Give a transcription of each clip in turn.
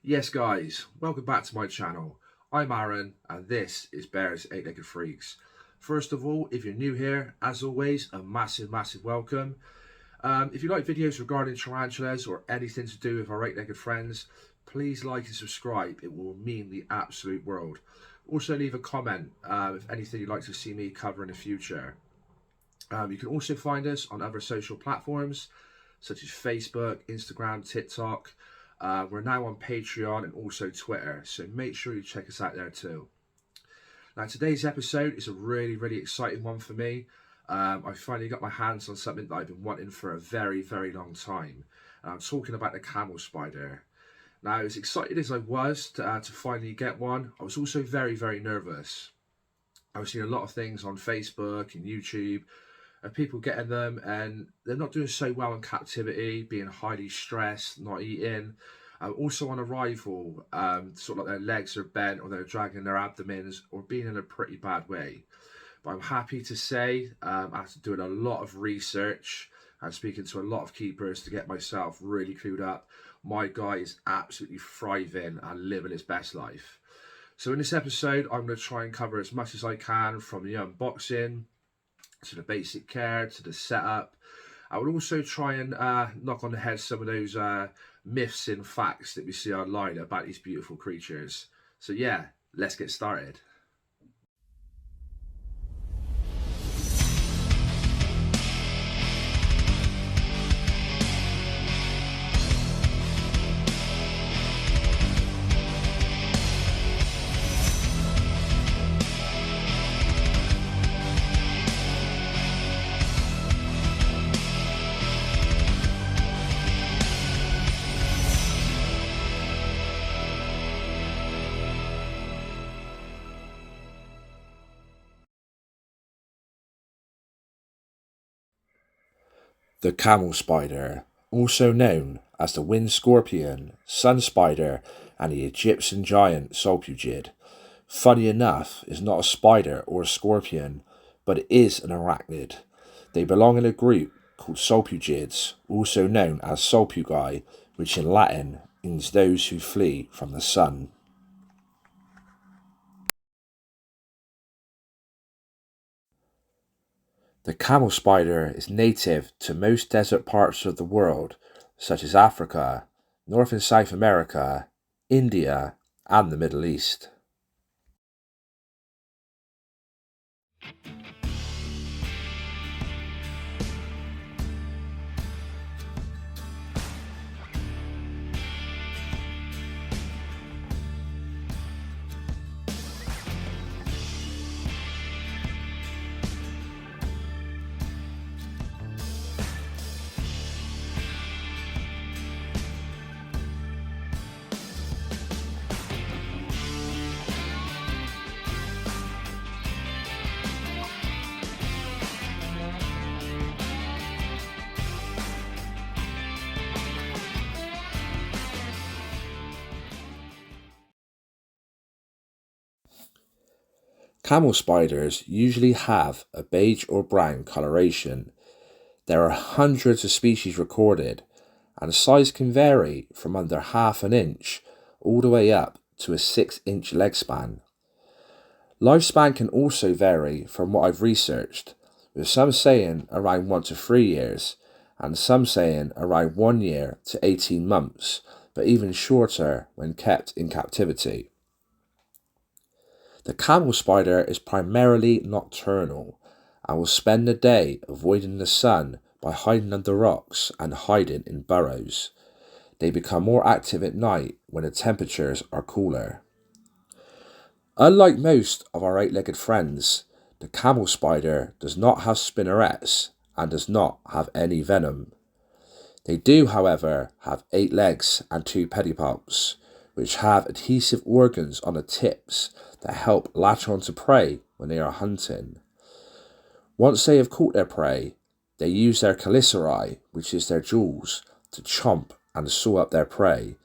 Yes guys, welcome back to my channel. I'm Aaron and this is Bear's 8-Legged Freaks. First of all, if you're new here, as always, a massive welcome. If you like videos regarding tarantulas or anything to do with our 8-legged friends, please like and subscribe. It will mean the absolute world. Also leave a comment if anything you'd like to see me cover in the future. You can also find us on other social platforms such as Facebook, Instagram, TikTok. We're now on Patreon and also Twitter, so make sure you check us out there too. Now today's episode is a really exciting one for me. I finally got my hands on something that I've been wanting for a very long time. And I'm talking about the camel spider. Now, as excited as I was to finally get one, I was also very nervous. I was seeing a lot of things on Facebook and YouTube of people getting them and they're not doing so well in captivity, being highly stressed, not eating. Also on arrival, sort of like their legs are bent or they're dragging their abdomens or being in a pretty bad way. But I'm happy to say, after doing a lot of research and speaking to a lot of keepers to get myself really clued up, my guy is absolutely thriving and living his best life. So in this episode, I'm going to try and cover as much as I can, from the unboxing to the basic care to the setup. I will also try and knock on the head some of those myths and facts that we see online about these beautiful creatures. So yeah, let's get started. The camel spider, also known as the wind scorpion, sun spider, and the Egyptian giant Sulpugid, funny enough, is not a spider or a scorpion, but it is an arachnid. They belong in a group called Sulpugids, also known as Sulpugii, which in Latin means those who flee from the sun. The camel spider is native to most desert parts of the world, such as Africa, North and South America, India, and the Middle East. Camel spiders usually have a beige or brown coloration. There are hundreds of species recorded, and size can vary from under half an inch all the way up to a 6-inch leg span. Lifespan can also vary from what I've researched, with some saying around 1 to 3 years, and some saying around 1 year to 18 months, but even shorter when kept in captivity. The camel spider is primarily nocturnal and will spend the day avoiding the sun by hiding under rocks and hiding in burrows. They become more active at night when the temperatures are cooler. Unlike most of our 8-legged friends, the camel spider does not have spinnerets and does not have any venom. They do, however, have 8 legs and 2 pedipalps, which have adhesive organs on the tips that help latch onto prey when they are hunting. Once they have caught their prey, they use their chelicerae, which is their jaws, to chomp and saw up their prey.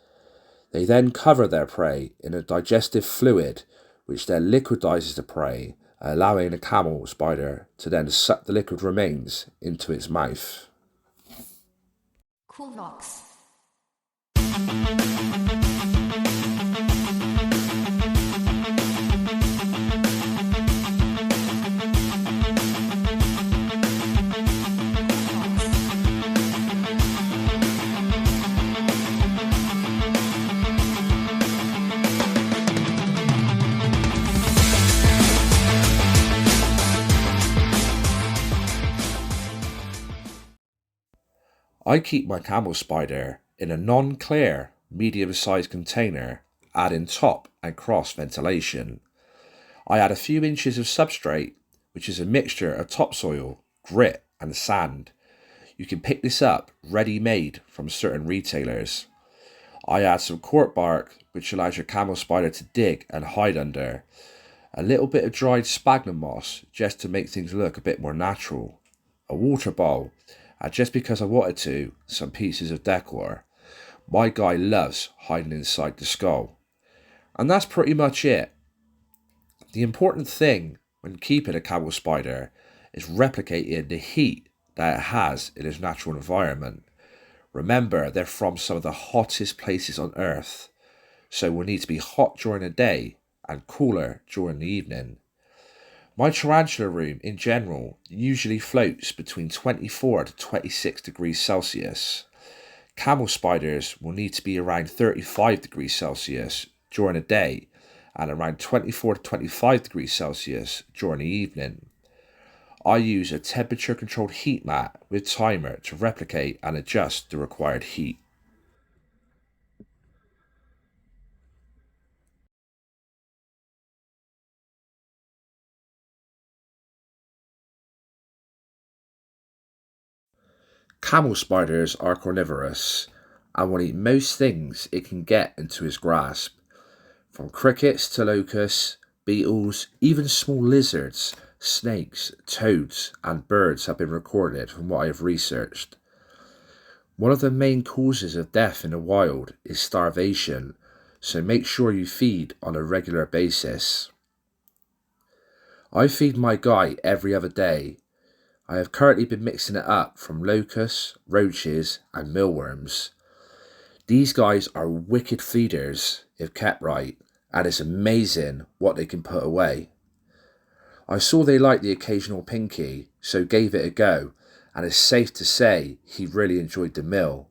They then cover their prey in a digestive fluid, which then liquidizes the prey, allowing the camel spider to then suck the liquid remains into its mouth. Cool rocks. I keep my camel spider in a non-clear, medium-sized container, adding top and cross ventilation. I add a few inches of substrate, which is a mixture of topsoil, grit and sand. You can pick this up ready-made from certain retailers. I add some cork bark, which allows your camel spider to dig and hide under. A little bit of dried sphagnum moss, just to make things look a bit more natural. A water bowl, and just because I wanted to, some pieces of decor. My guy loves hiding inside the skull. And that's pretty much it. The important thing when keeping a camel spider is replicating the heat that it has in its natural environment. Remember, they're from some of the hottest places on Earth, so will need to be hot during the day and cooler during the evening. My tarantula room in general usually floats between 24 to 26 degrees Celsius. Camel spiders will need to be around 35 degrees Celsius during the day and around 24 to 25 degrees Celsius during the evening. I use a temperature controlled heat mat with timer to replicate and adjust the required heat. Camel spiders are carnivorous and will eat most things it can get into its grasp. From crickets to locusts, beetles, even small lizards, snakes, toads and birds have been recorded from what I have researched. One of the main causes of death in the wild is starvation, so make sure you feed on a regular basis. I feed my guy every other day. I have currently been mixing it up from locusts, roaches and mealworms. These guys are wicked feeders if kept right, and it's amazing what they can put away. I saw they liked the occasional pinky, so gave it a go, and it's safe to say he really enjoyed the meal.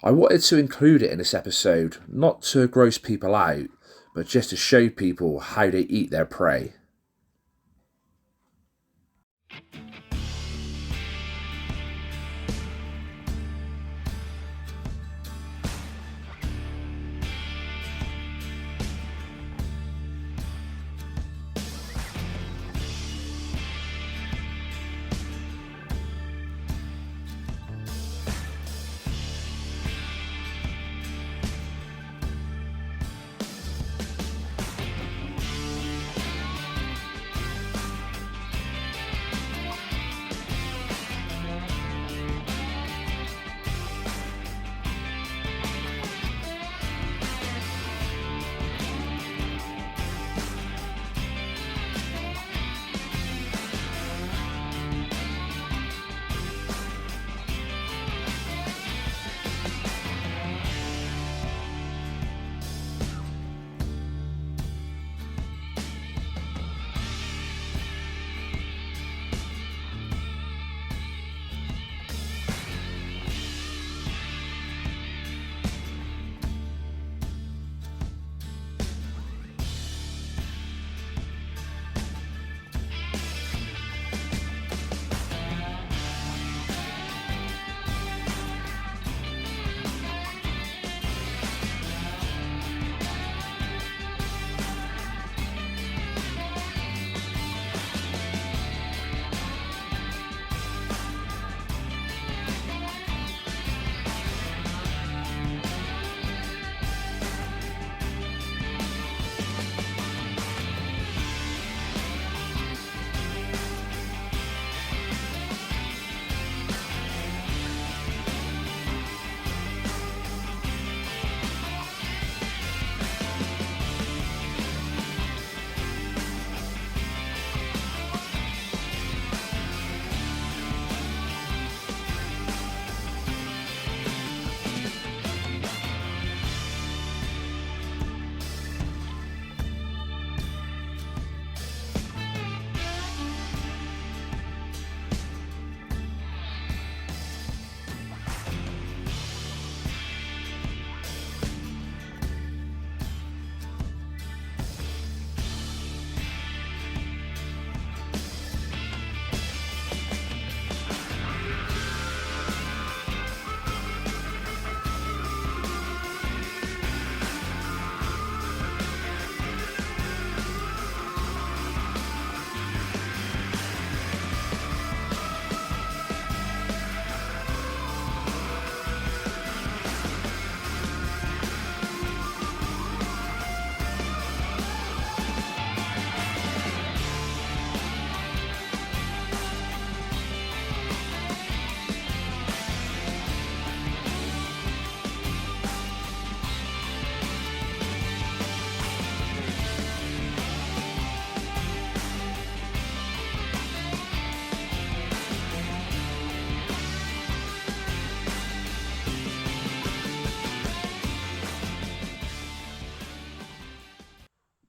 I wanted to include it in this episode, not to gross people out, but just to show people how they eat their prey.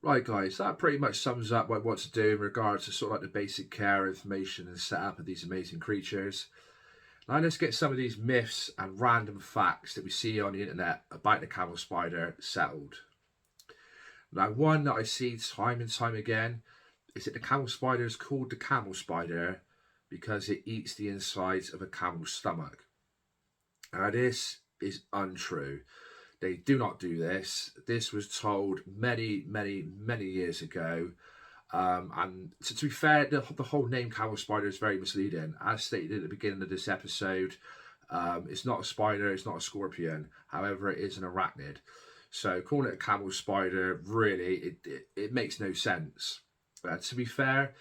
Right guys, that pretty much sums up what I want to do in regards to sort of like the basic care, information and setup of these amazing creatures. Now let's get some of these myths and random facts that we see on the internet about the camel spider settled. Now one that I see time and time again is that the camel spider is called the camel spider because it eats the insides of a camel's stomach. Now this is untrue. They do not do this. This was told many years ago. And to be fair, the whole name camel spider is very misleading. As stated at the beginning of this episode, it's not a spider, it's not a scorpion. However, it is an arachnid. So calling it a camel spider, really, it makes no sense. To be fair,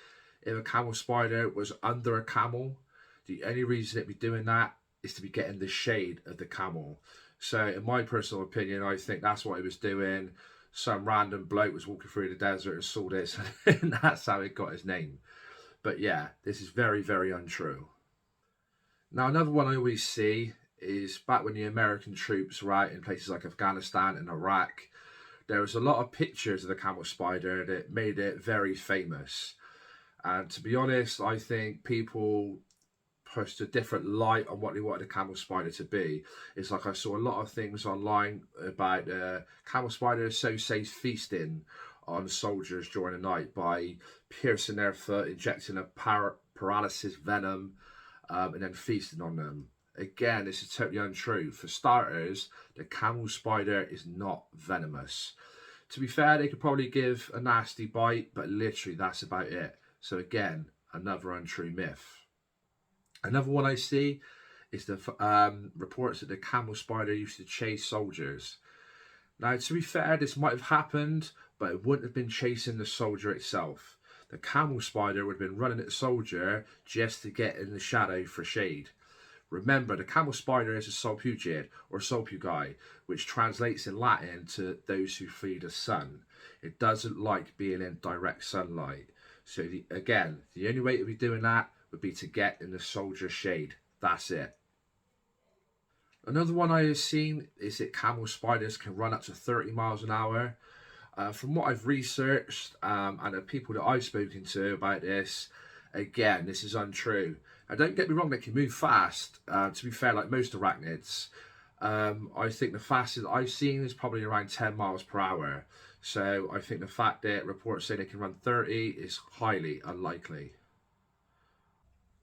if a camel spider was under a camel, the only reason it'd be doing that is to be getting the shade of the camel. So in my personal opinion, I think that's what it was doing. Some random bloke was walking through the desert and saw this, and that's how it got his name. But yeah, this is very untrue. Now another one I always see is back when the American troops were out in places like Afghanistan and Iraq, there was a lot of pictures of the camel spider that made it very famous. And to be honest, I think people pushed a different light on what they wanted a camel spider to be. It's like I saw a lot of things online about camel spiders so safe feasting on soldiers during the night by piercing their foot, injecting a paralysis venom, and then feasting on them. Again, this is totally untrue. For starters, the camel spider is not venomous. To be fair, they could probably give a nasty bite, but literally that's about it. So again, another untrue myth. Another one I see is the reports that the camel spider used to chase soldiers. Now, to be fair, this might have happened, but it wouldn't have been chasing the soldier itself. The camel spider would have been running at the soldier just to get in the shadow for shade. Remember, the camel spider is a sulpugid or sulpugi, which translates in Latin to those who flee the sun. It doesn't like being in direct sunlight. So again, the only way to be doing that would be to get in the soldier's shade. That's it. Another one I have seen is that camel spiders can run up to 30 miles an hour. From what I've researched and the people that I've spoken to about this, again, this is untrue. And don't get me wrong, they can move fast. To be fair, like most arachnids, I think the fastest I've seen is probably around 10 miles per hour. So I think the fact that reports say they can run 30 is highly unlikely.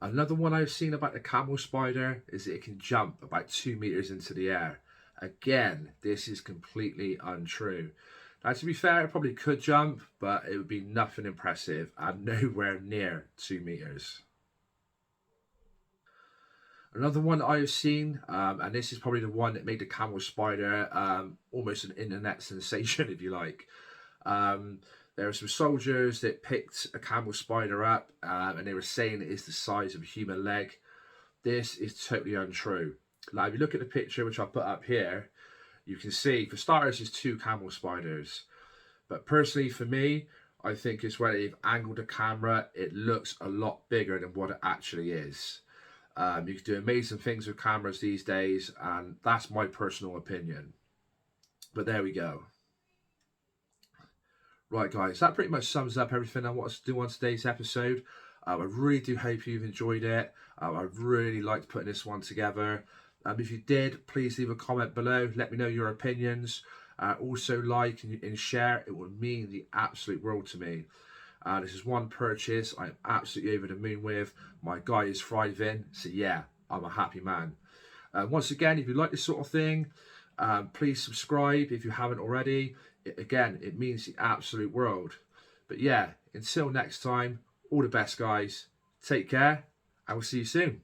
Another one I've seen about the camel spider is that it can jump about 2 meters into the air. Again, this is completely untrue. Now, to be fair, it probably could jump, but it would be nothing impressive and nowhere near 2 meters. Another one that I've seen, and this is probably the one that made the camel spider almost an internet sensation, if you like. There were some soldiers that picked a camel spider up and they were saying it is the size of a human leg. This is totally untrue. Now, if you look at the picture, which I'll put up here, you can see, for starters, there's 2 camel spiders. But personally, for me, I think it's where they've angled the camera, it looks a lot bigger than what it actually is. You can do amazing things with cameras these days, and that's my personal opinion. But there we go. Right guys, that pretty much sums up everything I wanted to do on today's episode. I really do hope you've enjoyed it. I really liked putting this one together. If you did, please leave a comment below. Let me know your opinions. Also like and share. It would mean the absolute world to me. This is one purchase I'm absolutely over the moon with. My guy is thriving. So yeah, I'm a happy man. Once again, if you like this sort of thing, please subscribe if you haven't already. Again, it means the absolute world. But yeah, until next time, all the best guys. Take care, and we'll see you soon.